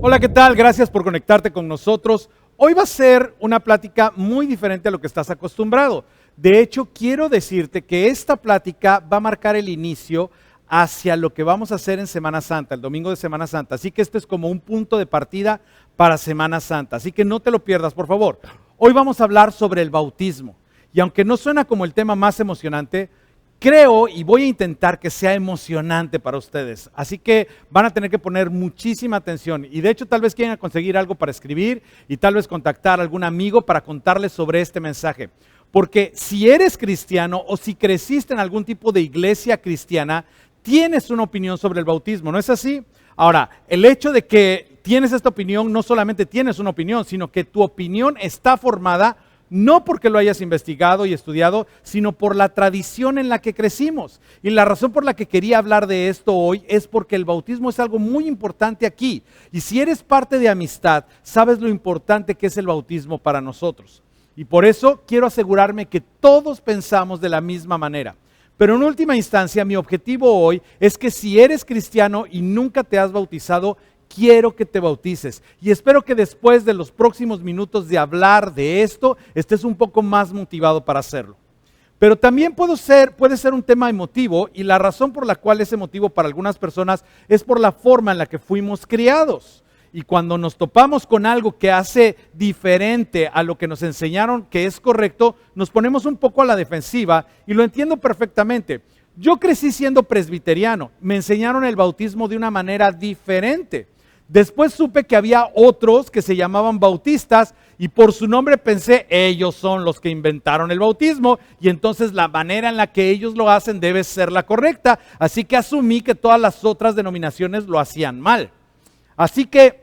Hola, ¿qué tal? Gracias por conectarte con nosotros. Hoy va a ser una plática muy diferente a lo que estás acostumbrado. De hecho, quiero decirte que esta plática va a marcar el inicio hacia lo que vamos a hacer en Semana Santa, el domingo de Semana Santa. Así que esto es como un punto de partida para Semana Santa. Así que no te lo pierdas, por favor. Hoy vamos a hablar sobre el bautismo. Y aunque no suena como el tema más emocionante, creo y voy a intentar que sea emocionante para ustedes. Así que van a tener que poner muchísima atención. Y de hecho tal vez quieran conseguir algo para escribir y tal vez contactar a algún amigo para contarles sobre este mensaje. Porque si eres cristiano o si creciste en algún tipo de iglesia cristiana, tienes una opinión sobre el bautismo, ¿no es así? Ahora, el hecho de que tienes esta opinión, no solamente tienes una opinión, sino que tu opinión está formada no porque lo hayas investigado y estudiado, sino por la tradición en la que crecimos. Y la razón por la que quería hablar de esto hoy es porque el bautismo es algo muy importante aquí. Y si eres parte de Amistad, sabes lo importante que es el bautismo para nosotros. Y por eso quiero asegurarme que todos pensamos de la misma manera. Pero en última instancia, mi objetivo hoy es que si eres cristiano y nunca te has bautizado, quiero que te bautices y espero que después de los próximos minutos de hablar de esto, estés un poco más motivado para hacerlo. Pero también puede ser un tema emotivo y la razón por la cual es emotivo para algunas personas es por la forma en la que fuimos criados. Y cuando nos topamos con algo que hace diferente a lo que nos enseñaron que es correcto, nos ponemos un poco a la defensiva y lo entiendo perfectamente. Yo crecí siendo presbiteriano, me enseñaron el bautismo de una manera diferente. Después supe que había otros que se llamaban bautistas y por su nombre pensé, ellos son los que inventaron el bautismo y entonces la manera en la que ellos lo hacen debe ser la correcta. Así que asumí que todas las otras denominaciones lo hacían mal. Así que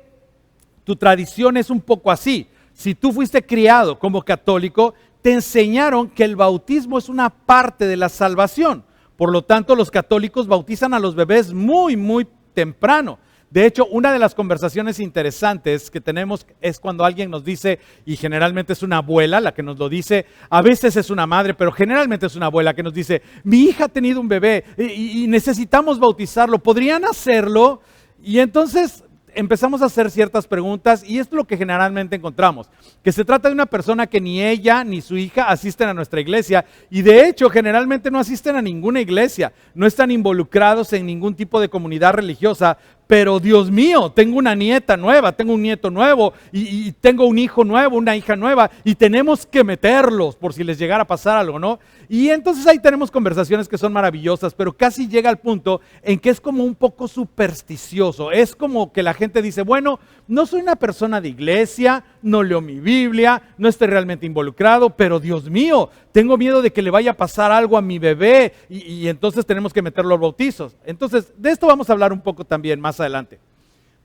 tu tradición es un poco así. Si tú fuiste criado como católico, te enseñaron que el bautismo es una parte de la salvación. Por lo tanto, los católicos bautizan a los bebés muy temprano. De hecho, una de las conversaciones interesantes que tenemos es cuando alguien nos dice, y generalmente es una abuela la que nos lo dice, a veces es una madre, pero generalmente es una abuela que nos dice, mi hija ha tenido un bebé y necesitamos bautizarlo, ¿podrían hacerlo? Y entonces empezamos a hacer ciertas preguntas y esto es lo que generalmente encontramos, que se trata de una persona que ni ella ni su hija asisten a nuestra iglesia y de hecho generalmente no asisten a ninguna iglesia, no están involucrados en ningún tipo de comunidad religiosa, pero Dios mío, tengo una nieta nueva, tengo un nieto nuevo y tengo un hijo nuevo, una hija nueva y tenemos que meterlos por si les llegara a pasar algo, ¿no? Y entonces ahí tenemos conversaciones que son maravillosas, pero casi llega al punto en que es como un poco supersticioso. Es como que la gente dice, bueno, no soy una persona de iglesia, no leo mi Biblia, no estoy realmente involucrado, pero Dios mío, tengo miedo de que le vaya a pasar algo a mi bebé y entonces tenemos que meterlo a los bautizos. Entonces, de esto vamos a hablar un poco también más adelante.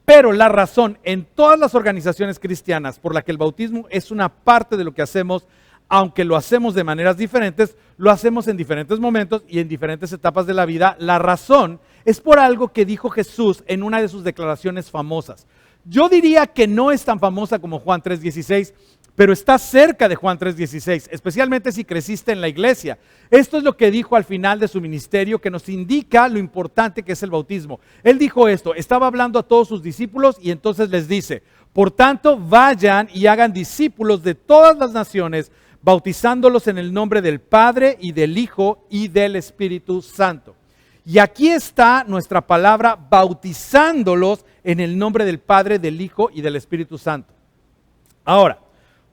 Pero la razón en todas las organizaciones cristianas por la que el bautismo es una parte de lo que hacemos, aunque lo hacemos de maneras diferentes, lo hacemos en diferentes momentos y en diferentes etapas de la vida. La razón es por algo que dijo Jesús en una de sus declaraciones famosas. Yo diría que no es tan famosa como Juan 3:16, pero está cerca de Juan 3:16, especialmente si creciste en la iglesia. Esto es lo que dijo al final de su ministerio, que nos indica lo importante que es el bautismo. Él dijo esto, estaba hablando a todos sus discípulos y entonces les dice, por tanto, vayan y hagan discípulos de todas las naciones, bautizándolos en el nombre del Padre y del Hijo y del Espíritu Santo. Y aquí está nuestra palabra, bautizándolos en el nombre del Padre, del Hijo y del Espíritu Santo. Ahora,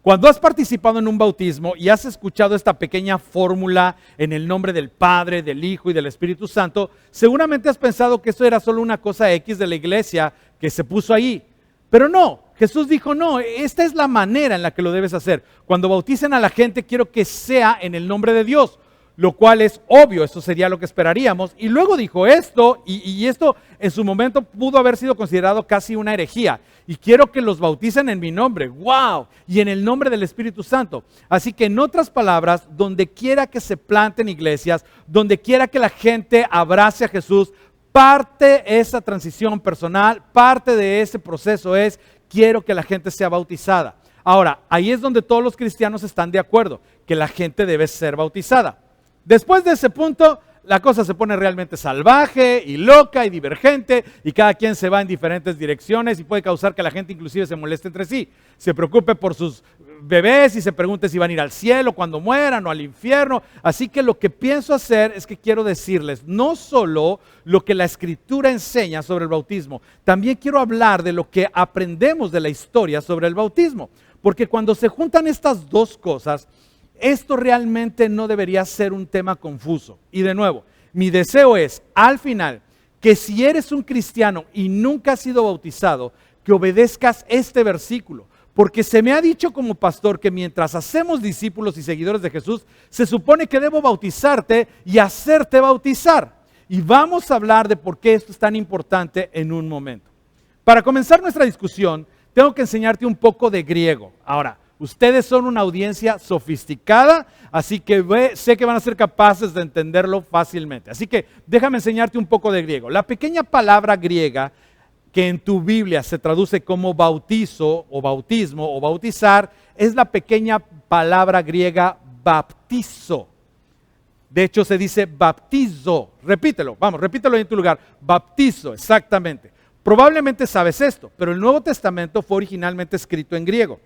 cuando has participado en un bautismo y has escuchado esta pequeña fórmula en el nombre del Padre, del Hijo y del Espíritu Santo, seguramente has pensado que eso era solo una cosa X de la iglesia que se puso ahí. Pero no, Jesús dijo, no, esta es la manera en la que lo debes hacer. Cuando bauticen a la gente, quiero que sea en el nombre de Dios, lo cual es obvio, eso sería lo que esperaríamos. Y luego dijo esto, y esto en su momento pudo haber sido considerado casi una herejía. Y quiero que los bauticen en mi nombre, ¡wow! Y en el nombre del Espíritu Santo. Así que en otras palabras, donde quiera que se planten iglesias, donde quiera que la gente abrace a Jesús, parte esa transición personal, parte de ese proceso es, quiero que la gente sea bautizada. Ahora, ahí es donde todos los cristianos están de acuerdo, que la gente debe ser bautizada. Después de ese punto, la cosa se pone realmente salvaje y loca y divergente y cada quien se va en diferentes direcciones y puede causar que la gente inclusive se moleste entre sí, se preocupe por sus bebés y se pregunte si van a ir al cielo cuando mueran o al infierno. Así que lo que pienso hacer es que quiero decirles no solo lo que la Escritura enseña sobre el bautismo, también quiero hablar de lo que aprendemos de la historia sobre el bautismo, porque cuando se juntan estas dos cosas, esto realmente no debería ser un tema confuso. Y de nuevo, mi deseo es, al final, que si eres un cristiano y nunca has sido bautizado, que obedezcas este versículo. Porque se me ha dicho como pastor que mientras hacemos discípulos y seguidores de Jesús, se supone que debo bautizarte y hacerte bautizar. Y vamos a hablar de por qué esto es tan importante en un momento. Para comenzar nuestra discusión, tengo que enseñarte un poco de griego. Ahora, ustedes son una audiencia sofisticada, así que sé que van a ser capaces de entenderlo fácilmente. Así que déjame enseñarte un poco de griego. La pequeña palabra griega que en tu Biblia se traduce como bautizo o bautismo o bautizar, es la pequeña palabra griega baptizo. De hecho se dice baptizo. Repítelo, vamos, repítelo ahí en tu lugar. Baptizo, exactamente. Probablemente sabes esto, pero el Nuevo Testamento fue originalmente escrito en griego.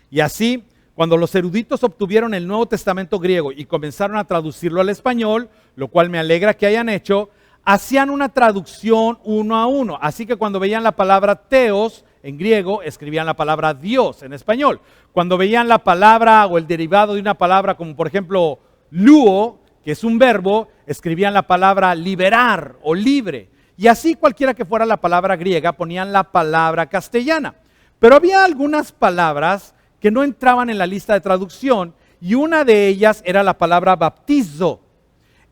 Y así, cuando los eruditos obtuvieron el Nuevo Testamento griego y comenzaron a traducirlo al español, lo cual me alegra que hayan hecho, hacían una traducción uno a uno. Así que cuando veían la palabra teos en griego, escribían la palabra Dios en español. Cuando veían la palabra o el derivado de una palabra, como por ejemplo luo, que es un verbo, escribían la palabra liberar o libre. Y así cualquiera que fuera la palabra griega, ponían la palabra castellana. Pero había algunas palabras que no entraban en la lista de traducción y una de ellas era la palabra baptizo.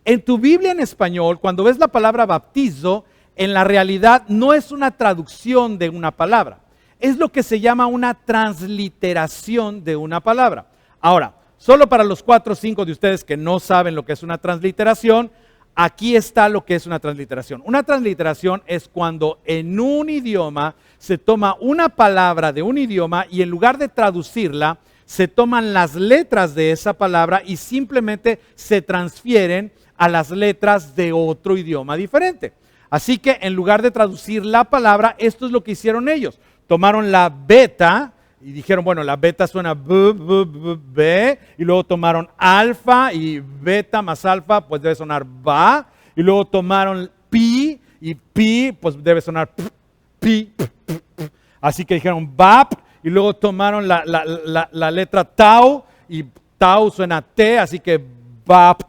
En tu Biblia en español, cuando ves la palabra baptizo, en la realidad no es una traducción de una palabra. Es lo que se llama una transliteración de una palabra. Ahora, solo para los 4 o 5 de ustedes que no saben lo que es una transliteración, aquí está lo que es una transliteración. Una transliteración es cuando en un idioma se toma una palabra de un idioma y en lugar de traducirla, se toman las letras de esa palabra y simplemente se transfieren a las letras de otro idioma diferente. Así que en lugar de traducir la palabra, esto es lo que hicieron ellos. Tomaron la beta y dijeron, bueno, la beta suena b, y luego tomaron alfa y beta más alfa, pues debe sonar ba, y luego tomaron pi y pi, pues debe sonar pi. Así que dijeron bap, y luego tomaron la letra tau, y tau suena t, así que bap.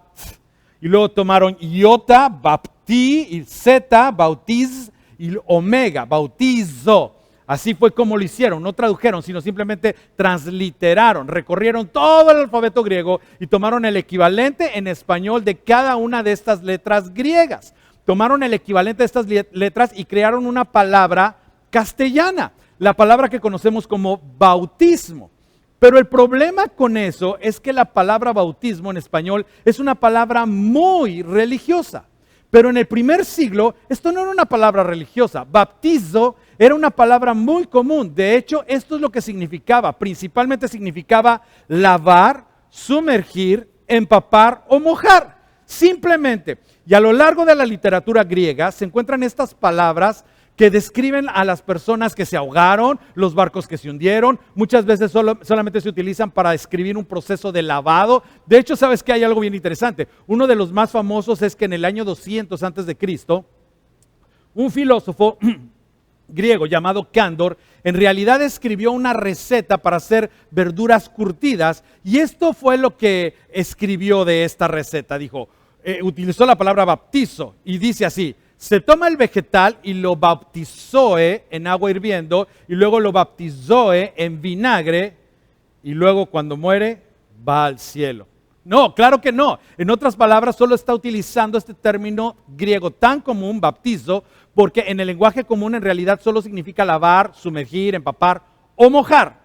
Y luego tomaron iota, bapti, y zeta, bautiz, y omega, bautizo. Así fue como lo hicieron, no tradujeron, sino simplemente transliteraron, recorrieron todo el alfabeto griego y tomaron el equivalente en español de cada una de estas letras griegas. Tomaron el equivalente de estas letras y crearon una palabra castellana, la palabra que conocemos como bautismo. Pero el problema con eso es que la palabra bautismo en español es una palabra muy religiosa. Pero en el primer siglo esto no era una palabra religiosa. Baptizo era una palabra muy común. De hecho, esto es lo que significaba. Principalmente significaba lavar, sumergir, empapar o mojar. Simplemente. Y a lo largo de la literatura griega se encuentran estas palabras que describen a las personas que se ahogaron, los barcos que se hundieron. Muchas veces solamente se utilizan para describir un proceso de lavado. De hecho, ¿sabes que hay algo bien interesante? Uno de los más famosos es que en el año 200 antes de Cristo, un filósofo griego llamado Cándor, en realidad escribió una receta para hacer verduras curtidas, y esto fue lo que escribió de esta receta. Dijo, utilizó la palabra baptizo y dice así: se toma el vegetal y lo baptizoe en agua hirviendo y luego lo baptizoe en vinagre y luego cuando muere va al cielo. No, claro que no. En otras palabras, solo está utilizando este término griego tan común, baptizo, porque en el lenguaje común en realidad solo significa lavar, sumergir, empapar o mojar.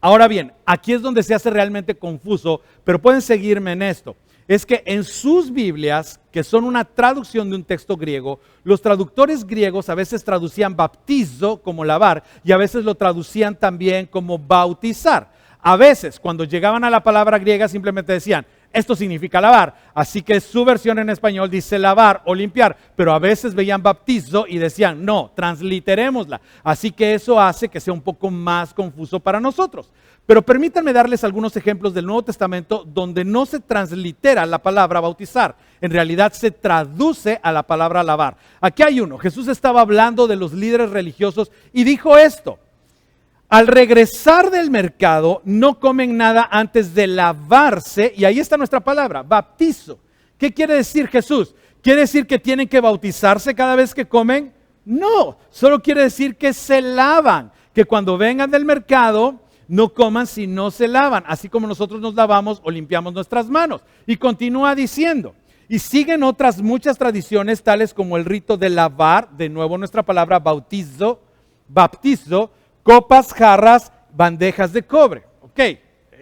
Ahora bien, aquí es donde se hace realmente confuso, pero pueden seguirme en esto. Es que en sus Biblias, que son una traducción de un texto griego, los traductores griegos a veces traducían baptizo como lavar y a veces lo traducían también como bautizar. A veces, cuando llegaban a la palabra griega, simplemente decían, Esto significa lavar, así que su versión en español dice lavar o limpiar, pero a veces veían bautizo y decían, no, transliterémosla. Así que eso hace que sea un poco más confuso para nosotros. Pero permítanme darles algunos ejemplos del Nuevo Testamento donde no se translitera la palabra bautizar. En realidad se traduce a la palabra lavar. Aquí hay uno. Jesús estaba hablando de los líderes religiosos y dijo esto. Al regresar del mercado no comen nada antes de lavarse, y ahí está nuestra palabra, bautizo. ¿Qué quiere decir Jesús? ¿Quiere decir que tienen que bautizarse cada vez que comen? No, solo quiere decir que se lavan, que cuando vengan del mercado no coman si no se lavan, así como nosotros nos lavamos o limpiamos nuestras manos. Y continúa diciendo, y siguen otras muchas tradiciones tales como el rito de lavar, de nuevo nuestra palabra bautizo, copas, jarras, bandejas de cobre. Ok,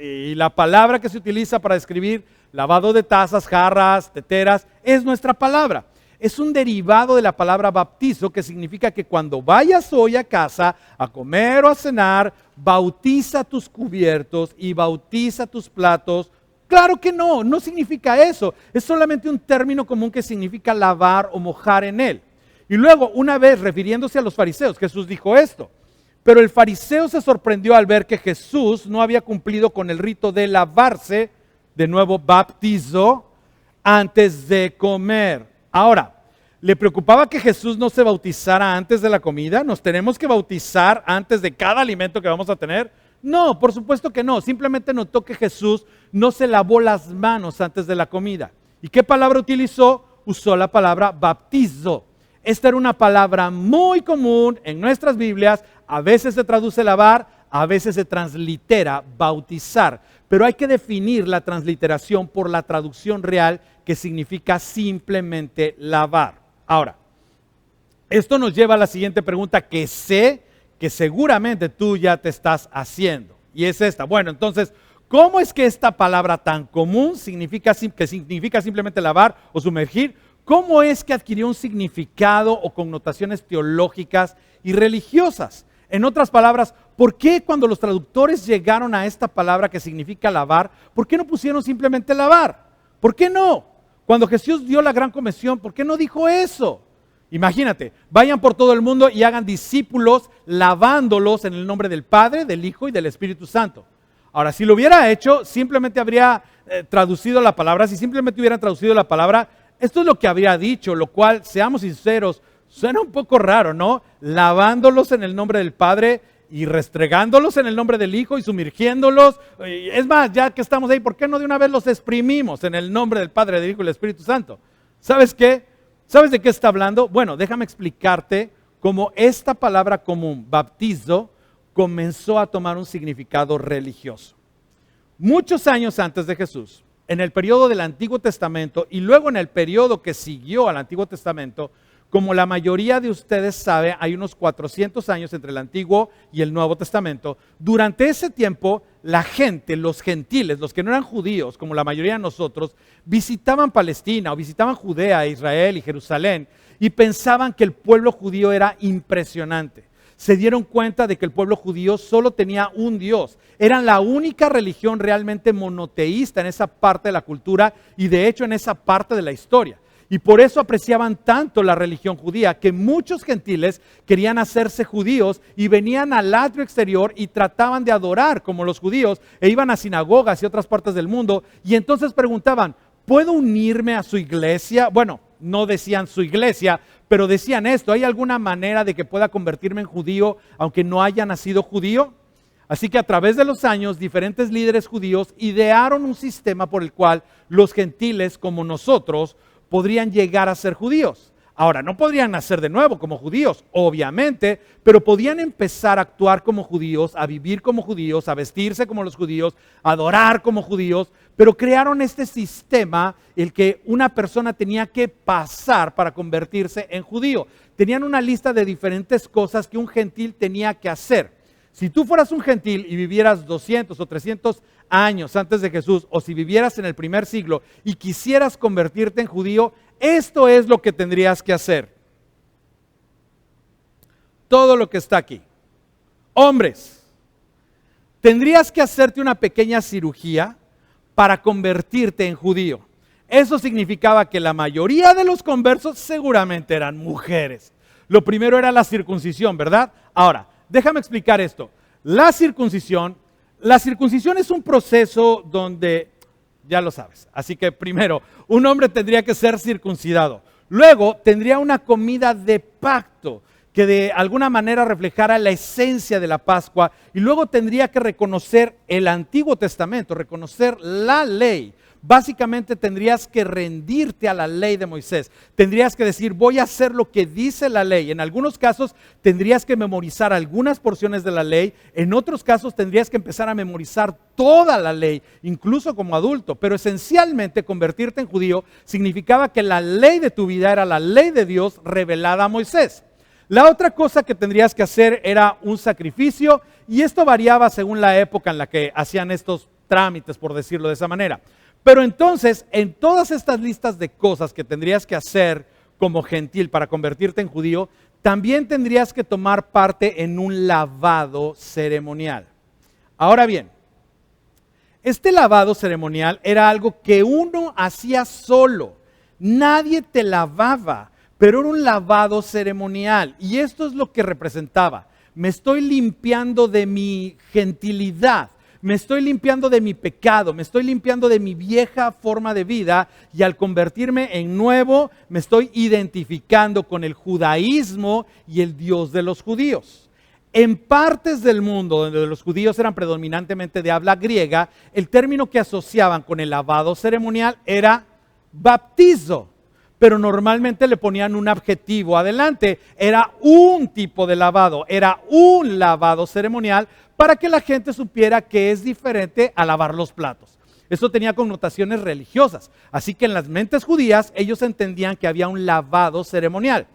y la palabra que se utiliza para describir lavado de tazas, jarras, teteras, es nuestra palabra. Es un derivado de la palabra bautizo, que significa que cuando vayas hoy a casa a comer o a cenar, bautiza tus cubiertos y bautiza tus platos. Claro que no significa eso. Es solamente un término común que significa lavar o mojar en él. Y luego, una vez refiriéndose a los fariseos, Jesús dijo esto. Pero el fariseo se sorprendió al ver que Jesús no había cumplido con el rito de lavarse, de nuevo bautizo, antes de comer. Ahora, ¿le preocupaba que Jesús no se bautizara antes de la comida? ¿Nos tenemos que bautizar antes de cada alimento que vamos a tener? No, por supuesto que no. Simplemente notó que Jesús no se lavó las manos antes de la comida. ¿Y qué palabra utilizó? Usó la palabra bautizo. Esta era una palabra muy común en nuestras Biblias. A veces se traduce lavar, a veces se translitera bautizar. Pero hay que definir la transliteración por la traducción real, que significa simplemente lavar. Ahora, esto nos lleva a la siguiente pregunta que sé que seguramente tú ya te estás haciendo. Y es esta. Bueno, entonces, ¿cómo es que esta palabra tan común que significa simplemente lavar o sumergir? ¿Cómo es que adquirió un significado o connotaciones teológicas y religiosas? En otras palabras, ¿por qué cuando los traductores llegaron a esta palabra que significa lavar, por qué no pusieron simplemente lavar? ¿Por qué no? Cuando Jesús dio la gran comisión, ¿por qué no dijo eso? Imagínate, vayan por todo el mundo y hagan discípulos lavándolos en el nombre del Padre, del Hijo y del Espíritu Santo. Ahora, si lo hubiera hecho, simplemente habría traducido la palabra. Si simplemente hubieran traducido la palabra, esto es lo que habría dicho, lo cual, seamos sinceros, suena un poco raro, ¿no? Lavándolos en el nombre del Padre y restregándolos en el nombre del Hijo y sumergiéndolos. Es más, ya que estamos ahí, ¿por qué no de una vez los exprimimos en el nombre del Padre, del Hijo y del Espíritu Santo? ¿Sabes qué? ¿Sabes de qué está hablando? Bueno, déjame explicarte cómo esta palabra común, bautizo, comenzó a tomar un significado religioso. Muchos años antes de Jesús, en el periodo del Antiguo Testamento y luego en el periodo que siguió al Antiguo Testamento, como la mayoría de ustedes sabe, hay unos 400 años entre el Antiguo y el Nuevo Testamento. Durante ese tiempo, la gente, los gentiles, los que no eran judíos, como la mayoría de nosotros, visitaban Palestina o visitaban Judea, Israel y Jerusalén y pensaban que el pueblo judío era impresionante. Se dieron cuenta de que el pueblo judío solo tenía un Dios. Eran la única religión realmente monoteísta en esa parte de la cultura y de hecho en esa parte de la historia. Y por eso apreciaban tanto la religión judía, que muchos gentiles querían hacerse judíos y venían al atrio exterior y trataban de adorar como los judíos e iban a sinagogas y otras partes del mundo. Y entonces preguntaban, ¿puedo unirme a su iglesia? Bueno, no decían su iglesia, pero decían esto, ¿hay alguna manera de que pueda convertirme en judío aunque no haya nacido judío? Así que a través de los años, diferentes líderes judíos idearon un sistema por el cual los gentiles como nosotros podrían llegar a ser judíos. Ahora, no podrían nacer de nuevo como judíos, obviamente, pero podían empezar a actuar como judíos, a vivir como judíos, a vestirse como los judíos, a adorar como judíos, pero crearon este sistema el que una persona tenía que pasar para convertirse en judío. Tenían una lista de diferentes cosas que un gentil tenía que hacer. Si tú fueras un gentil y vivieras 200 o 300 años antes de Jesús, o si vivieras en el primer siglo y quisieras convertirte en judío, esto es lo que tendrías que hacer. Todo lo que está aquí. Hombres, tendrías que hacerte una pequeña cirugía para convertirte en judío. Eso significaba que la mayoría de los conversos seguramente eran mujeres. Lo primero era la circuncisión, ¿verdad? Ahora, déjame explicar esto. La circuncisión es un proceso donde, ya lo sabes, así que primero, un hombre tendría que ser circuncidado. Luego tendría una comida de pacto que de alguna manera reflejara la esencia de la Pascua, y luego tendría que reconocer el Antiguo Testamento, reconocer la ley. Básicamente tendrías que rendirte a la ley de Moisés. Tendrías que decir, voy a hacer lo que dice la ley. En algunos casos tendrías que memorizar algunas porciones de la ley. En otros casos tendrías que empezar a memorizar toda la ley, incluso como adulto. Pero esencialmente convertirte en judío significaba que la ley de tu vida era la ley de Dios revelada a Moisés. La otra cosa que tendrías que hacer era un sacrificio, y esto variaba según la época en la que hacían estos trámites, por decirlo de esa manera. Pero entonces, en todas estas listas de cosas que tendrías que hacer como gentil para convertirte en judío, también tendrías que tomar parte en un lavado ceremonial. Ahora bien, este lavado ceremonial era algo que uno hacía solo. Nadie te lavaba, pero era un lavado ceremonial. Y esto es lo que representaba. Me estoy limpiando de mi gentilidad. Me estoy limpiando de mi pecado, me estoy limpiando de mi vieja forma de vida, y al convertirme en nuevo me estoy identificando con el judaísmo y el Dios de los judíos. En partes del mundo donde los judíos eran predominantemente de habla griega, el término que asociaban con el lavado ceremonial era baptizo, pero normalmente le ponían un adjetivo adelante. Era un tipo de lavado, era un lavado ceremonial, para que la gente supiera que es diferente a lavar los platos. Eso tenía connotaciones religiosas, así que en las mentes judías ellos entendían que había un lavado ceremonial.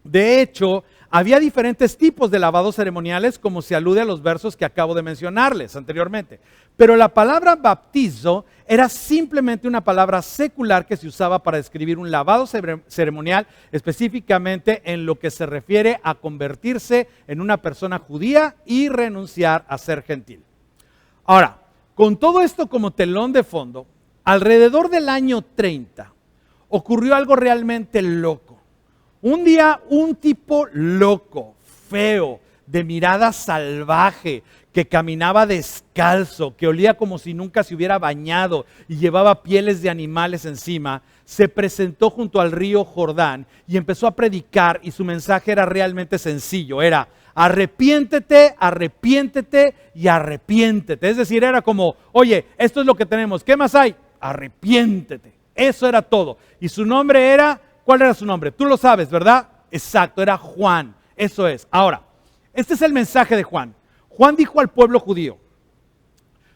De hecho, había diferentes tipos de lavados ceremoniales, como se alude a los versos que acabo de mencionarles anteriormente. Pero la palabra bautizo era simplemente una palabra secular que se usaba para describir un lavado ceremonial, específicamente en lo que se refiere a convertirse en una persona judía y renunciar a ser gentil. Ahora, con todo esto como telón de fondo, alrededor del año 30 ocurrió algo realmente loco. Un día, un tipo loco, feo, de mirada salvaje, que caminaba descalzo, que olía como si nunca se hubiera bañado y llevaba pieles de animales encima, se presentó junto al río Jordán y empezó a predicar, y su mensaje era realmente sencillo, era arrepiéntete, arrepiéntete y arrepiéntete. Es decir, era como, oye, esto es lo que tenemos, ¿qué más hay? Arrepiéntete. Eso era todo. Y su nombre era, ¿cuál era su nombre? Tú lo sabes, ¿verdad? Exacto, era Juan. Eso es. Ahora, este es el mensaje de Juan. Juan dijo al pueblo judío,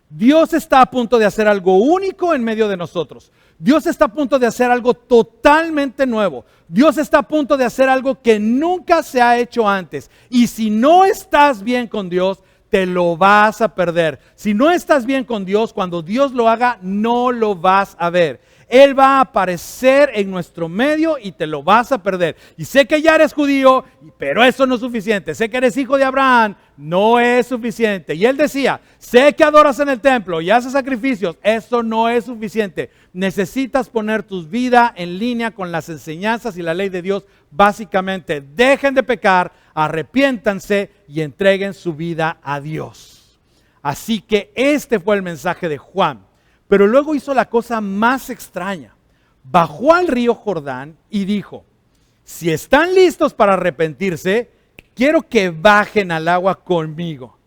Dios está a punto de hacer algo único en medio de nosotros. Dios está a punto de hacer algo totalmente nuevo. Dios está a punto de hacer algo que nunca se ha hecho antes. Y si no estás bien con Dios, te lo vas a perder. Si no estás bien con Dios, cuando Dios lo haga, no lo vas a ver. Él va a aparecer en nuestro medio y te lo vas a perder. Y sé que ya eres judío, pero eso no es suficiente. Sé que eres hijo de Abraham, no es suficiente. Y él decía, sé que adoras en el templo y haces sacrificios, eso no es suficiente. Necesitas poner tu vida en línea con las enseñanzas y la ley de Dios. Básicamente, dejen de pecar, arrepiéntanse y entreguen su vida a Dios. Así que este fue el mensaje de Juan. Pero luego hizo la cosa más extraña. Bajó al río Jordán y dijo, si están listos para arrepentirse, quiero que bajen al agua conmigo.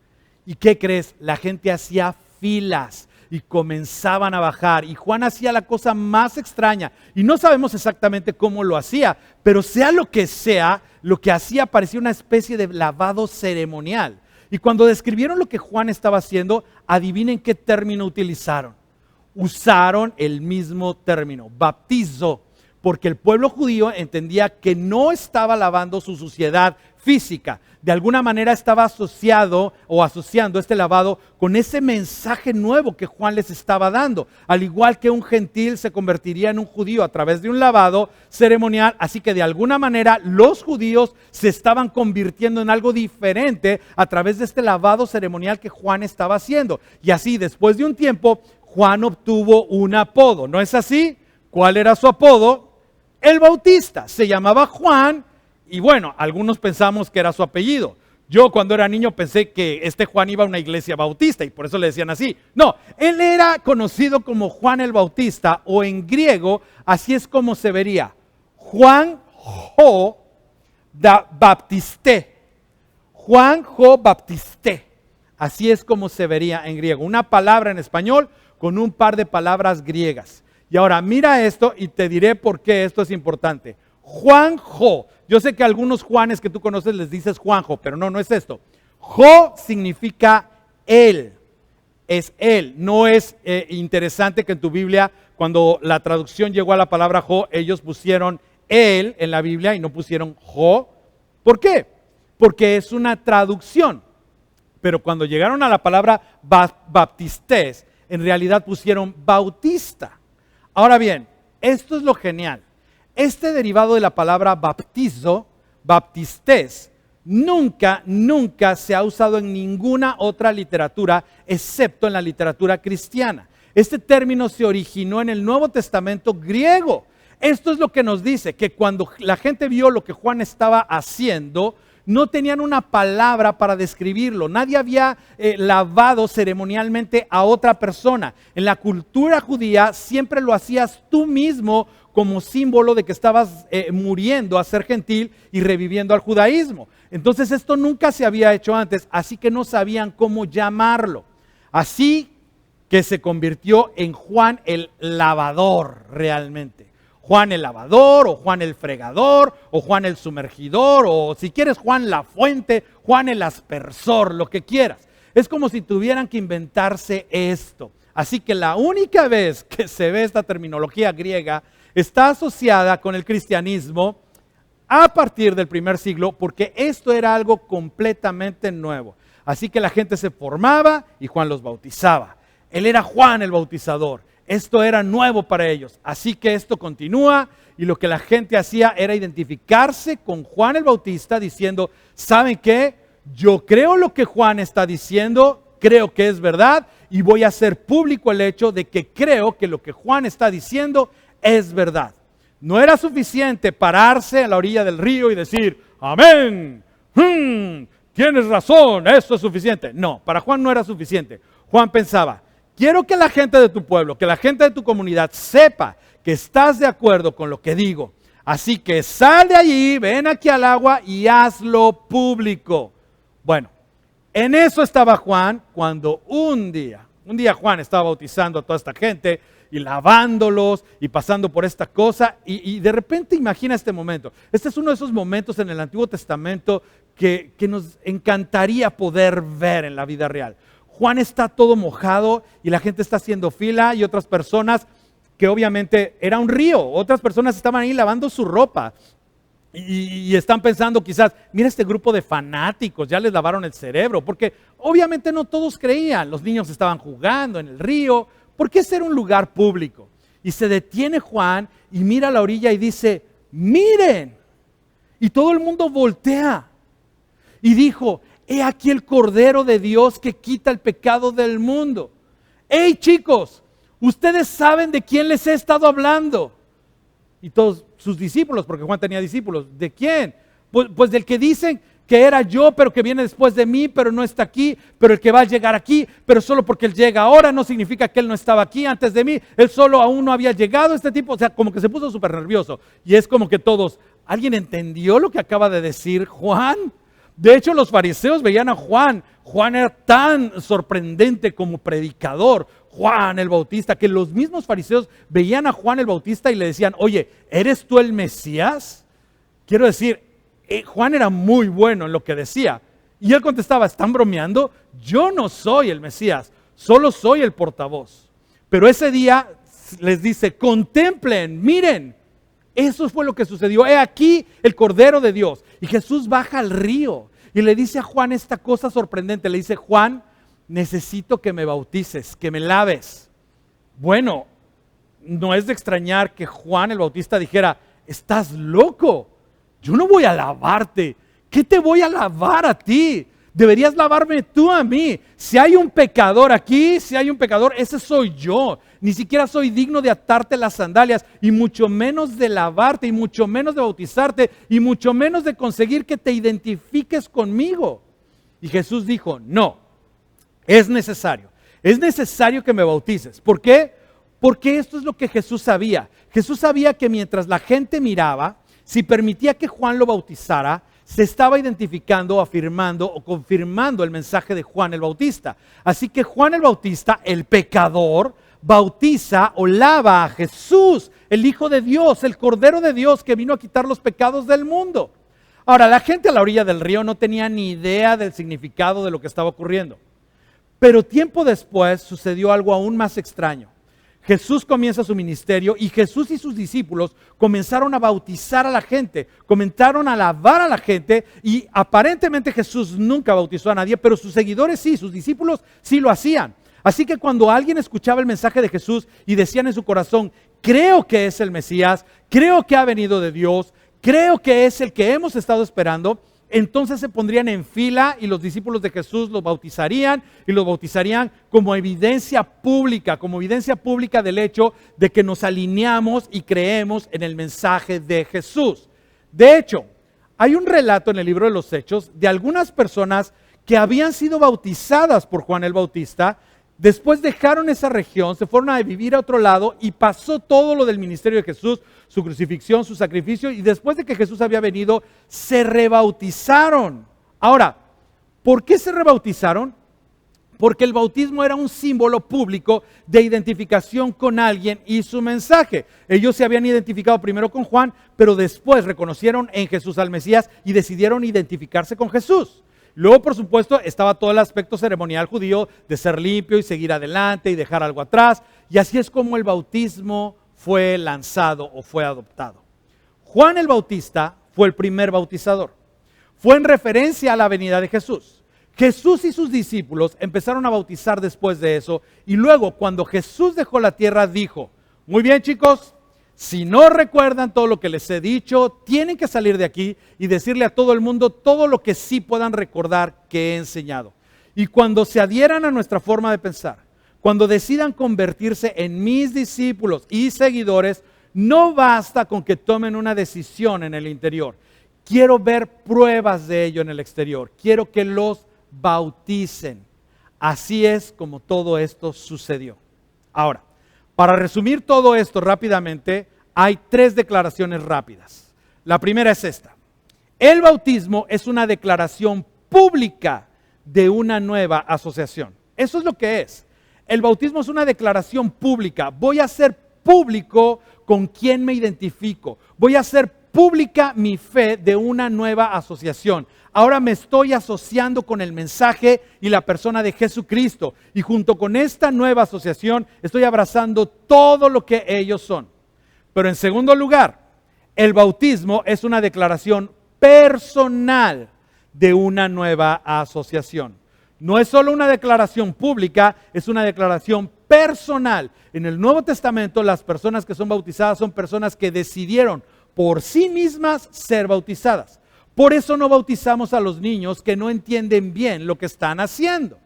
¿Y qué crees? La gente hacía filas y comenzaban a bajar. Y Juan hacía la cosa más extraña. Y no sabemos exactamente cómo lo hacía, pero sea, lo que hacía parecía una especie de lavado ceremonial. Y cuando describieron lo que Juan estaba haciendo, adivinen qué término utilizaron. Usaron el mismo término, bautizo, porque el pueblo judío entendía que no estaba lavando su suciedad física. De alguna manera estaba asociado o asociando este lavado con ese mensaje nuevo que Juan les estaba dando. Al igual que un gentil se convertiría en un judío a través de un lavado ceremonial, así que de alguna manera los judíos se estaban convirtiendo en algo diferente a través de este lavado ceremonial que Juan estaba haciendo. Y así, después de un tiempo, Juan obtuvo un apodo, ¿no es así? ¿Cuál era su apodo? El Bautista. Se llamaba Juan y bueno, algunos pensamos que era su apellido. Yo cuando era niño pensé que este Juan iba a una iglesia bautista y por eso le decían así. No, él era conocido como Juan el Bautista o en griego así es como se vería. Juan Ho Baptiste. Juan Ho Baptiste. Así es como se vería en griego. Una palabra en español con un par de palabras griegas. Y ahora mira esto y te diré por qué esto es importante. Juanjo. Yo sé que a algunos Juanes que tú conoces les dices Juanjo, pero no es esto. Jo significa él. Es él. No es interesante que en tu Biblia, cuando la traducción llegó a la palabra Jo, ellos pusieron él en la Biblia y no pusieron Jo. ¿Por qué? Porque es una traducción. Pero cuando llegaron a la palabra baptistés, en realidad pusieron bautista. Ahora bien, esto es lo genial. Este derivado de la palabra baptizo, baptistés, nunca se ha usado en ninguna otra literatura, excepto en la literatura cristiana. Este término se originó en el Nuevo Testamento griego. Esto es lo que nos dice, que cuando la gente vio lo que Juan estaba haciendo, no tenían una palabra para describirlo. Nadie había lavado ceremonialmente a otra persona. En la cultura judía siempre lo hacías tú mismo como símbolo de que estabas muriendo a ser gentil y reviviendo al judaísmo. Entonces esto nunca se había hecho antes, así que no sabían cómo llamarlo. Así que se convirtió en Juan el lavador realmente. Juan el lavador, o Juan el fregador, o Juan el sumergidor, o si quieres Juan la fuente, Juan el aspersor, lo que quieras. Es como si tuvieran que inventarse esto. Así que la única vez que se ve esta terminología griega está asociada con el cristianismo a partir del primer siglo, porque esto era algo completamente nuevo. Así que la gente se formaba y Juan los bautizaba. Él era Juan el bautizador. Esto era nuevo para ellos, así que esto continúa y lo que la gente hacía era identificarse con Juan el Bautista diciendo, ¿saben qué? Yo creo lo que Juan está diciendo, creo que es verdad y voy a hacer público el hecho de que creo que lo que Juan está diciendo es verdad. No era suficiente pararse a la orilla del río y decir, amén, tienes razón, esto es suficiente. No, para Juan no era suficiente. Juan pensaba, quiero que la gente de tu pueblo, que la gente de tu comunidad sepa que estás de acuerdo con lo que digo. Así que sal de allí, ven aquí al agua y hazlo público. Bueno, en eso estaba Juan cuando un día Juan estaba bautizando a toda esta gente y lavándolos y pasando por esta cosa y de repente imagina este momento. Este es uno de esos momentos en el Antiguo Testamento que nos encantaría poder ver en la vida real. Juan está todo mojado y la gente está haciendo fila y otras personas, que obviamente era un río, otras personas estaban ahí lavando su ropa y están pensando quizás, mira este grupo de fanáticos, ya les lavaron el cerebro, porque obviamente no todos creían, los niños estaban jugando en el río, ¿por qué ser un lugar público? Y se detiene Juan y mira a la orilla y dice, miren, y todo el mundo voltea y dijo, he aquí el Cordero de Dios que quita el pecado del mundo. ¡Hey chicos! Ustedes saben de quién les he estado hablando. Y todos sus discípulos, porque Juan tenía discípulos. ¿De quién? Pues del que dicen que era yo, pero que viene después de mí, pero no está aquí, pero el que va a llegar aquí, pero solo porque él llega ahora no significa que él no estaba aquí antes de mí. Él solo aún no había llegado, este tipo. O sea, como que se puso súper nervioso. Y es como que todos, ¿alguien entendió lo que acaba de decir Juan? De hecho, los fariseos veían a Juan. Juan era tan sorprendente como predicador, Juan el Bautista, que los mismos fariseos veían a Juan el Bautista y le decían, oye, ¿eres tú el Mesías? Quiero decir, Juan era muy bueno en lo que decía. Y él contestaba, ¿están bromeando? Yo no soy el Mesías, solo soy el portavoz. Pero ese día les dice, contemplen, miren. Eso fue lo que sucedió. He aquí el Cordero de Dios. Y Jesús baja al río y le dice a Juan esta cosa sorprendente. Le dice, Juan, necesito que me bautices, que me laves. Bueno, no es de extrañar que Juan el Bautista dijera, estás loco, yo no voy a lavarte. ¿Qué te voy a lavar a ti? Deberías lavarme tú a mí. Si hay un pecador aquí, si hay un pecador, ese soy yo. Ni siquiera soy digno de atarte las sandalias, y mucho menos de lavarte, y mucho menos de bautizarte, y mucho menos de conseguir que te identifiques conmigo. Y Jesús dijo, no, es necesario que me bautices. ¿Por qué? Porque esto es lo que Jesús sabía. Jesús sabía que mientras la gente miraba, si permitía que Juan lo bautizara, se estaba identificando, afirmando o confirmando el mensaje de Juan el Bautista. Así que Juan el Bautista, el pecador, bautiza o lava a Jesús, el Hijo de Dios, el Cordero de Dios que vino a quitar los pecados del mundo. Ahora, la gente a la orilla del río no tenía ni idea del significado de lo que estaba ocurriendo. Pero tiempo después sucedió algo aún más extraño. Jesús comienza su ministerio y Jesús y sus discípulos comenzaron a bautizar a la gente, comenzaron a lavar a la gente, y aparentemente Jesús nunca bautizó a nadie, pero sus seguidores sí, sus discípulos sí lo hacían. Así que cuando alguien escuchaba el mensaje de Jesús y decían en su corazón, creo que es el Mesías, creo que ha venido de Dios, creo que es el que hemos estado esperando, entonces se pondrían en fila y los discípulos de Jesús los bautizarían, y los bautizarían como evidencia pública del hecho de que nos alineamos y creemos en el mensaje de Jesús. De hecho, hay un relato en el libro de los Hechos de algunas personas que habían sido bautizadas por Juan el Bautista. Después dejaron esa región, se fueron a vivir a otro lado, y pasó todo lo del ministerio de Jesús, su crucifixión, su sacrificio, y después de que Jesús había venido, se rebautizaron. Ahora, ¿por qué se rebautizaron? Porque el bautismo era un símbolo público de identificación con alguien y su mensaje. Ellos se habían identificado primero con Juan, pero después reconocieron en Jesús al Mesías y decidieron identificarse con Jesús. Luego, por supuesto, estaba todo el aspecto ceremonial judío de ser limpio y seguir adelante y dejar algo atrás. Y así es como el bautismo fue lanzado o fue adoptado. Juan el Bautista fue el primer bautizador. Fue en referencia a la venida de Jesús. Jesús y sus discípulos empezaron a bautizar después de eso. Y luego, cuando Jesús dejó la tierra, dijo, muy bien, chicos, si no recuerdan todo lo que les he dicho, tienen que salir de aquí y decirle a todo el mundo todo lo que sí puedan recordar que he enseñado. Y cuando se adhieran a nuestra forma de pensar, cuando decidan convertirse en mis discípulos y seguidores, no basta con que tomen una decisión en el interior. Quiero ver pruebas de ello en el exterior. Quiero que los bauticen. Así es como todo esto sucedió. Ahora, para resumir todo esto rápidamente, hay 3 declaraciones rápidas. La primera es esta. El bautismo es una declaración pública de una nueva asociación. Eso es lo que es. El bautismo es una declaración pública. Voy a hacer público con quién me identifico. Voy a hacer pública mi fe de una nueva asociación. Ahora me estoy asociando con el mensaje y la persona de Jesucristo. Y junto con esta nueva asociación estoy abrazando todo lo que ellos son. Pero en segundo lugar, el bautismo es una declaración personal de una nueva asociación. No es solo una declaración pública, es una declaración personal. En el Nuevo Testamento, las personas que son bautizadas son personas que decidieron por sí mismas ser bautizadas. Por eso no bautizamos a los niños que no entienden bien lo que están haciendo.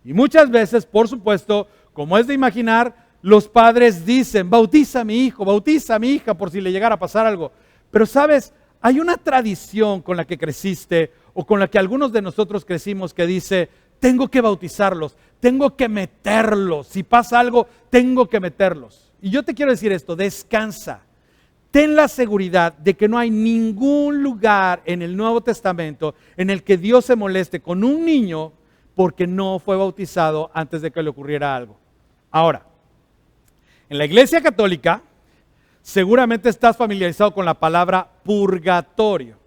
Y muchas veces, por supuesto, como es de imaginar, los padres dicen, bautiza a mi hijo, bautiza a mi hija por si le llegara a pasar algo. Pero sabes, hay una tradición con la que creciste o con la que algunos de nosotros crecimos que dice, tengo que bautizarlos, tengo que meterlos. Si pasa algo, tengo que meterlos. Y yo te quiero decir esto, descansa. Ten la seguridad de que no hay ningún lugar en el Nuevo Testamento en el que Dios se moleste con un niño porque no fue bautizado antes de que le ocurriera algo. Ahora, en la Iglesia Católica seguramente estás familiarizado con la palabra purgatorio.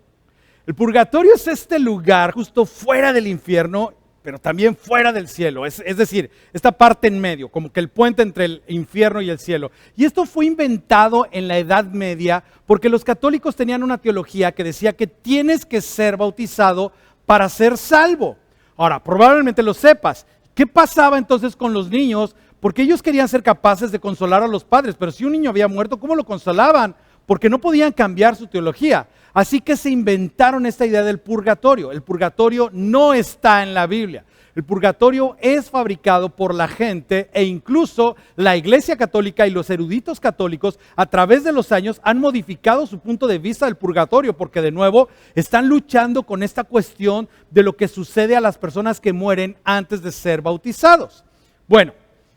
El purgatorio es este lugar justo fuera del infierno, pero también fuera del cielo, es decir, esta parte en medio, como que el puente entre el infierno y el cielo. Y esto fue inventado en la Edad Media porque los católicos tenían una teología que decía que tienes que ser bautizado para ser salvo. Ahora, probablemente lo sepas. ¿Qué pasaba entonces con los niños? Porque ellos querían ser capaces de consolar a los padres, pero si un niño había muerto, ¿cómo lo consolaban? porque no podían cambiar su teología. Así que se inventaron esta idea del purgatorio. El purgatorio no está en la Biblia. El purgatorio es fabricado por la gente e incluso la Iglesia Católica y los eruditos católicos a través de los años han modificado su punto de vista del purgatorio porque de nuevo están luchando con esta cuestión de lo que sucede a las personas que mueren antes de ser bautizados. Bueno,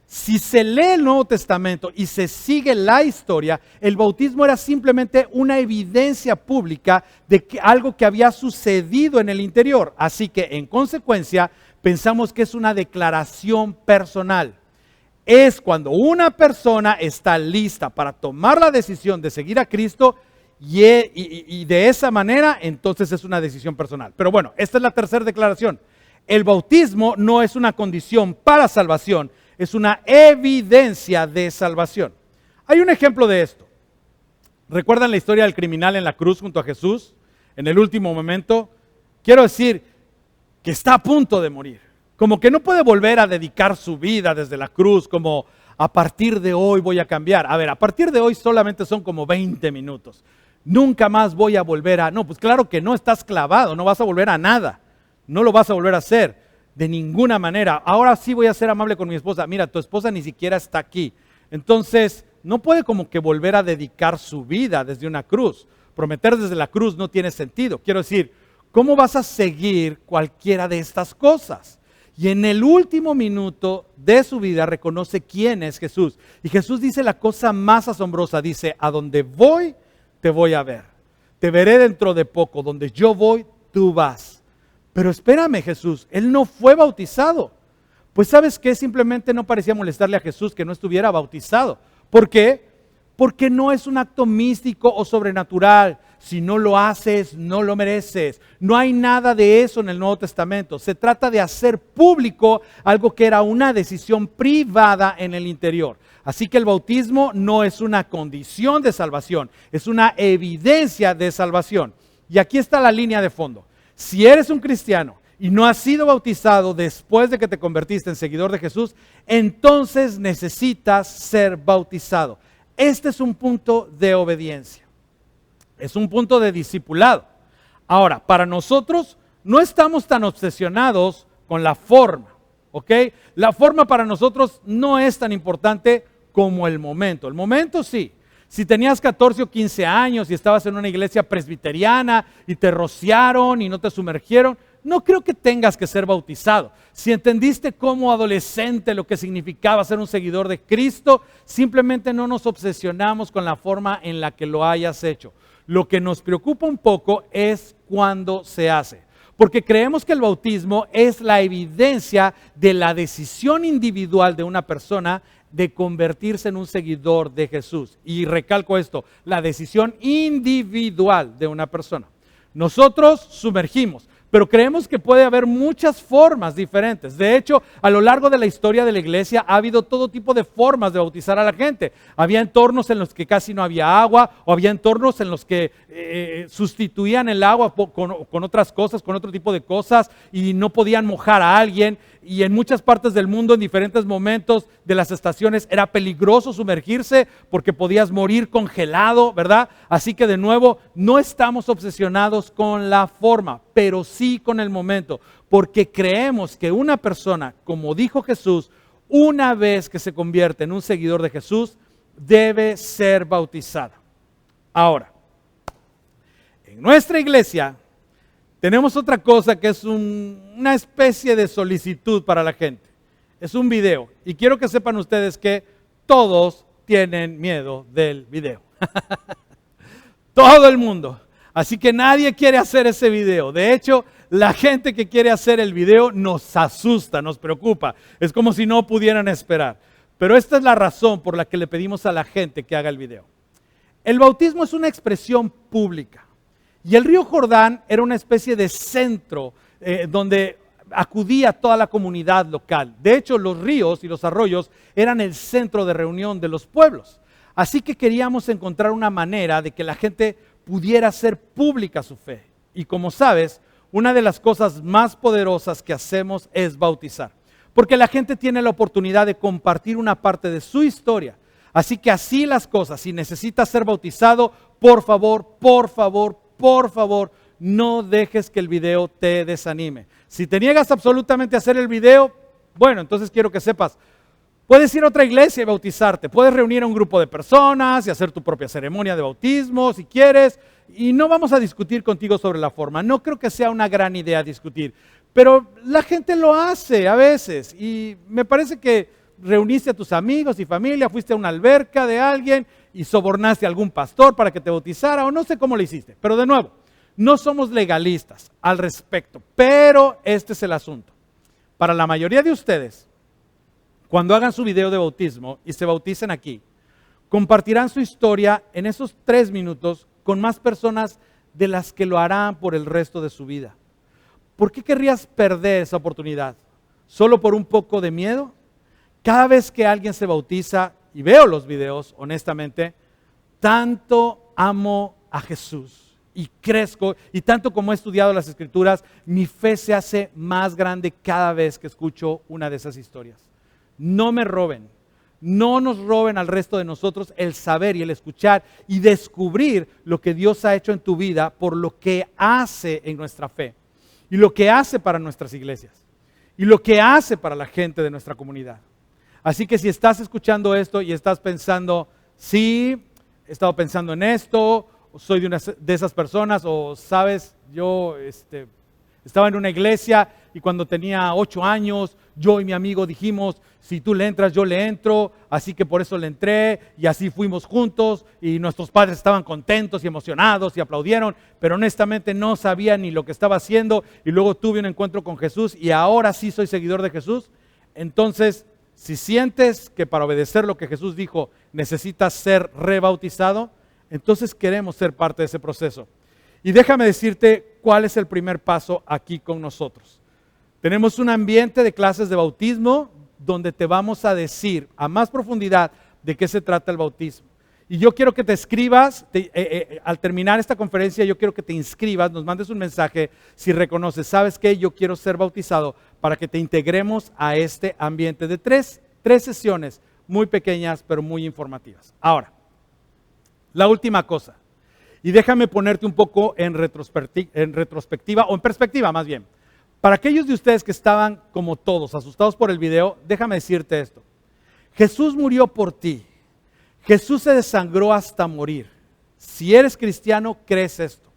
si se lee el Nuevo Testamento y se sigue la historia, el bautismo era simplemente una evidencia pública de que algo que había sucedido en el interior. Así que en consecuencia pensamos que es una declaración personal. Es cuando una persona está lista para tomar la decisión de seguir a Cristo y de esa manera entonces es una decisión personal. Pero bueno, esta es la tercera declaración. El bautismo no es una condición para salvación, es una evidencia de salvación. Hay un ejemplo de esto. ¿Recuerdan la historia del criminal en la cruz junto a Jesús? En el último momento, quiero decir que está a punto de morir. Como que no puede volver a dedicar su vida desde la cruz, como a partir de hoy voy a cambiar. A ver, a partir de hoy solamente son como 20 minutos. Nunca más voy a volver a... No, pues claro que no, estás clavado, no vas a volver a nada. No lo vas a volver a hacer. De ninguna manera. Ahora sí voy a ser amable con mi esposa. Mira, tu esposa ni siquiera está aquí. Entonces, no puede como que volver a dedicar su vida desde una cruz. Prometer desde la cruz no tiene sentido. Quiero decir, ¿cómo vas a seguir cualquiera de estas cosas? Y en el último minuto de su vida reconoce quién es Jesús. Y Jesús dice la cosa más asombrosa. Dice, a donde voy, te voy a ver. Te veré dentro de poco. Donde yo voy, tú vas. Pero espérame, Jesús, él no fue bautizado. Pues ¿sabes qué? Simplemente no parecía molestarle a Jesús que no estuviera bautizado. ¿Por qué? Porque no es un acto místico o sobrenatural. Si no lo haces, no lo mereces. No hay nada de eso en el Nuevo Testamento. Se trata de hacer público algo que era una decisión privada en el interior. Así que el bautismo no es una condición de salvación, es una evidencia de salvación. Y aquí está la línea de fondo. Si eres un cristiano y no has sido bautizado después de que te convertiste en seguidor de Jesús, entonces necesitas ser bautizado. Este es un punto de obediencia. Es un punto de discipulado. Ahora, para nosotros no estamos tan obsesionados con la forma, ¿ok? La forma para nosotros no es tan importante como el momento. El momento sí. Si tenías 14 o 15 años y estabas en una iglesia presbiteriana y te rociaron y no te sumergieron, no creo que tengas que ser bautizado. Si entendiste como adolescente lo que significaba ser un seguidor de Cristo, simplemente no nos obsesionamos con la forma en la que lo hayas hecho. Lo que nos preocupa un poco es cuándo se hace. Porque creemos que el bautismo es la evidencia de la decisión individual de una persona de convertirse en un seguidor de Jesús. Y recalco esto, la decisión individual de una persona. Nosotros sumergimos, pero creemos que puede haber muchas formas diferentes. De hecho, a lo largo de la historia de la iglesia ha habido todo tipo de formas de bautizar a la gente. Había entornos en los que casi no había agua, o había entornos en los que sustituían el agua con otras cosas, con otro tipo de cosas, y no podían mojar a alguien. Y en muchas partes del mundo, en diferentes momentos de las estaciones, era peligroso sumergirse porque podías morir congelado, ¿verdad? Así que de nuevo, no estamos obsesionados con la forma, pero sí con el momento, porque creemos que una persona, como dijo Jesús, una vez que se convierte en un seguidor de Jesús, debe ser bautizada. Ahora, en nuestra iglesia tenemos otra cosa que es una especie de solicitud para la gente. Es un video. Y quiero que sepan ustedes que todos tienen miedo del video. Todo el mundo. Así que nadie quiere hacer ese video. De hecho, la gente que quiere hacer el video nos asusta, nos preocupa. Es como si no pudieran esperar. Pero esta es la razón por la que le pedimos a la gente que haga el video. El bautismo es una expresión pública. Y el río Jordán era una especie de centro donde acudía toda la comunidad local. De hecho, los ríos y los arroyos eran el centro de reunión de los pueblos. Así que queríamos encontrar una manera de que la gente pudiera hacer pública su fe. Y como sabes, una de las cosas más poderosas que hacemos es bautizar. Porque la gente tiene la oportunidad de compartir una parte de su historia. Así que así las cosas, si necesitas ser bautizado, por favor, por favor, por favor, no dejes que el video te desanime. Si te niegas absolutamente a hacer el video, bueno, entonces quiero que sepas, puedes ir a otra iglesia y bautizarte, puedes reunir a un grupo de personas y hacer tu propia ceremonia de bautismo si quieres, y no vamos a discutir contigo sobre la forma. No creo que sea una gran idea discutir, pero la gente lo hace a veces y me parece que reuniste a tus amigos y familia, fuiste a una alberca de alguien y sobornaste a algún pastor para que te bautizara o no sé cómo lo hiciste, pero de nuevo, no somos legalistas al respecto, pero este es el asunto. Para la mayoría de ustedes, cuando hagan su video de bautismo y se bauticen aquí, compartirán su historia en esos 3 minutos con más personas de las que lo harán por el resto de su vida. ¿Por qué querrías perder esa oportunidad? ¿Solo por un poco de miedo? Cada vez que alguien se bautiza, y veo los videos, honestamente, tanto amo a Jesús y crezco, y tanto como he estudiado las Escrituras, mi fe se hace más grande cada vez que escucho una de esas historias. No me roben, no nos roben al resto de nosotros el saber y el escuchar y descubrir lo que Dios ha hecho en tu vida por lo que hace en nuestra fe y lo que hace para nuestras iglesias y lo que hace para la gente de nuestra comunidad. Así que si estás escuchando esto y estás pensando, sí, he estado pensando en esto, o soy de esas personas, o sabes, yo estaba en una iglesia y cuando tenía 8 años, yo y mi amigo dijimos, si tú le entras, yo le entro, así que por eso le entré y así fuimos juntos y nuestros padres estaban contentos y emocionados y aplaudieron, pero honestamente no sabía ni lo que estaba haciendo y luego tuve un encuentro con Jesús y ahora sí soy seguidor de Jesús. Entonces, si sientes que para obedecer lo que Jesús dijo necesitas ser rebautizado, entonces queremos ser parte de ese proceso. Y déjame decirte cuál es el primer paso aquí con nosotros. Tenemos un ambiente de clases de bautismo donde te vamos a decir a más profundidad de qué se trata el bautismo. Y yo quiero que te escribas, al terminar esta conferencia, yo quiero que te inscribas, nos mandes un mensaje si reconoces, ¿sabes qué? Yo quiero ser bautizado para que te integremos a este ambiente de tres sesiones muy pequeñas pero muy informativas. Ahora, la última cosa, y déjame ponerte un poco en retrospectiva, o en perspectiva más bien. Para aquellos de ustedes que estaban como todos, asustados por el video, déjame decirte esto. Jesús murió por ti. Jesús se desangró hasta morir. Si eres cristiano, crees esto.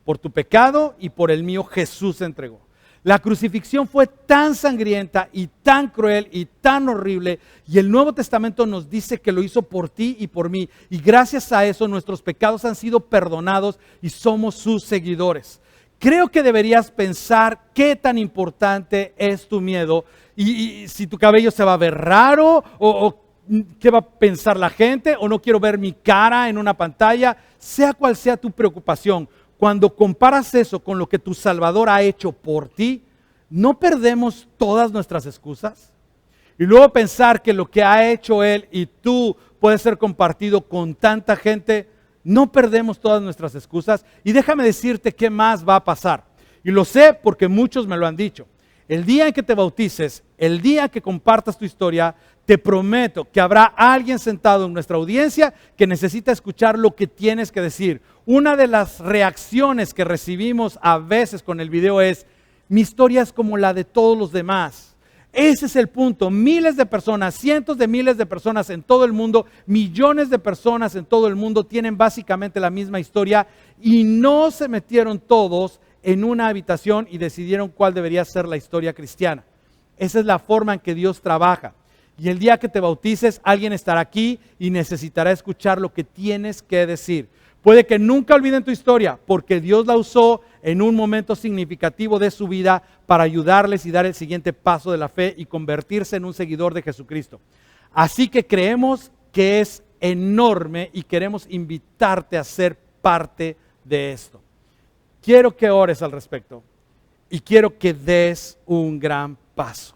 Por tu pecado y por el mío, Jesús se entregó. La crucifixión fue tan sangrienta y tan cruel y tan horrible, y el Nuevo Testamento nos dice que lo hizo por ti y por mí, y gracias a eso nuestros pecados han sido perdonados y somos sus seguidores. Creo que deberías pensar qué tan importante es tu miedo y si tu cabello se va a ver raro o qué va a pensar la gente o no quiero ver mi cara en una pantalla, sea cual sea tu preocupación. Cuando comparas eso con lo que tu Salvador ha hecho por ti, ¿no perdemos todas nuestras excusas? Y luego pensar que lo que ha hecho Él y tú puede ser compartido con tanta gente, ¿no perdemos todas nuestras excusas? Y déjame decirte qué más va a pasar. Y lo sé porque muchos me lo han dicho. El día en que te bautices, el día que compartas tu historia, te prometo que habrá alguien sentado en nuestra audiencia que necesita escuchar lo que tienes que decir. Una de las reacciones que recibimos a veces con el video es, mi historia es como la de todos los demás. Ese es el punto. Miles de personas, cientos de miles de personas en todo el mundo, millones de personas en todo el mundo tienen básicamente la misma historia y no se metieron todos en una habitación y decidieron cuál debería ser la historia cristiana. Esa es la forma en que Dios trabaja. Y el día que te bautices, alguien estará aquí y necesitará escuchar lo que tienes que decir. Puede que nunca olviden tu historia, porque Dios la usó en un momento significativo de su vida para ayudarles y dar el siguiente paso de la fe y convertirse en un seguidor de Jesucristo. Así que creemos que es enorme y queremos invitarte a ser parte de esto. Quiero que ores al respecto y quiero que des un gran paso.